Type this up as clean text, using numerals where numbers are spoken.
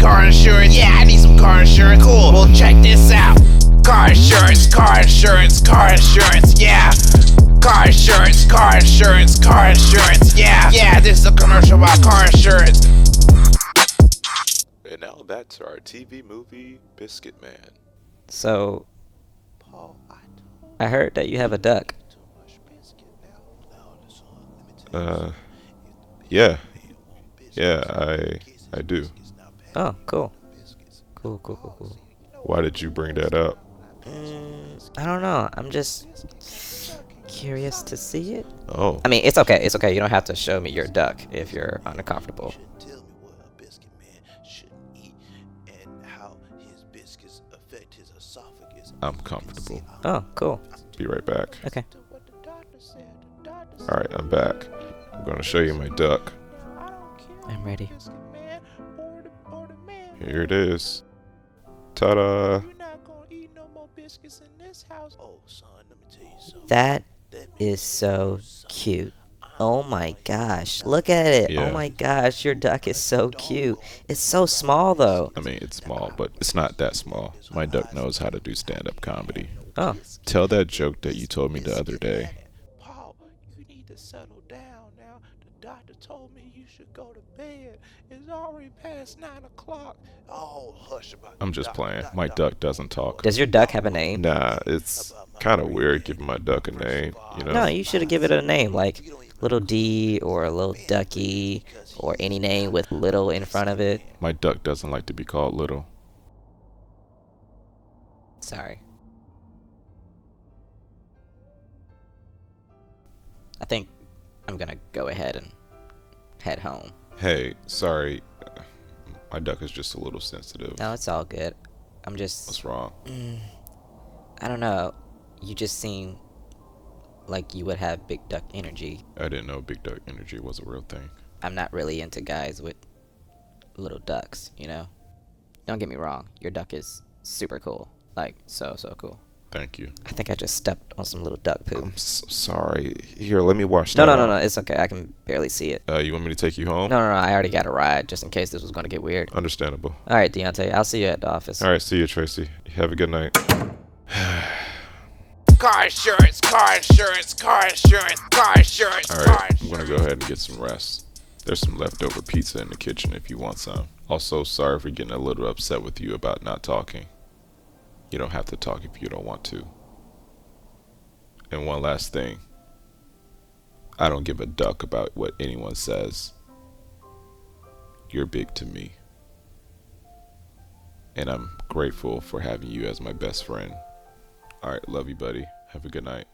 need car insurance. Yeah, I need some car insurance. Cool, well check this out. Car insurance, car insurance, car insurance, yeah. Car insurance, car insurance, car insurance, yeah. Yeah, this is a commercial about car insurance. And now back to our TV movie, Biscuit Man. So, I heard that you have a duck. Yeah. Yeah, I do. Oh, cool. Cool. Why did you bring that up? I don't know. I'm just curious to see it. Oh, I mean, it's okay. It's okay. You don't have to show me your duck if you're uncomfortable. I'm comfortable. Oh, cool. Be right back. Okay. Alright, I'm back. I'm gonna show you my duck. I'm ready. Here it is. Ta-da! That is so cute. Oh my gosh. Look at it. Yeah. Oh my gosh. Your duck is so cute. It's so small though. I mean, it's small, but it's not that small. My duck knows how to do stand-up comedy. Oh. Tell that joke that you told me the other day. Paul, you need to settle down now. The doctor told me you should go to bed. It's already past 9 o'clock. Oh, hush about it. I'm just playing. My duck doesn't talk. Does your duck have a name? Nah, it's kind of weird giving my duck a name, you know? No, you should give it a name like Little D or Little Ducky or any name with little in front of it. My duck doesn't like to be called little. Sorry. I think I'm gonna go ahead and head home. Hey, sorry. My duck is just a little sensitive. No, it's all good. I'm just... What's wrong? I don't know. You just seem like you would have big duck energy. I didn't know big duck energy was a real thing. I'm not really into guys with little ducks, you know? Don't get me wrong. Your duck is super cool. Like, so cool. Thank you. I think I just stepped on some little duck poop. I'm sorry. Here, let me wash No, that no, off. no. It's okay. I can barely see it. You want me to take you home? No. I already got a ride just in case this was going to get weird. Understandable. All right, Deontay. I'll see you at the office. All right, see you, Tracy. Have a good night. Car insurance, car insurance, car insurance, car insurance, All car right, I'm insurance. going to go ahead and get some rest. There's some leftover pizza in the kitchen if you want some. Also, sorry for getting a little upset with you about not talking. You don't have to talk if you don't want to. And one last thing. I don't give a duck about what anyone says. You're big to me. And I'm grateful for having you as my best friend. Alright, love you, buddy. Have a good night.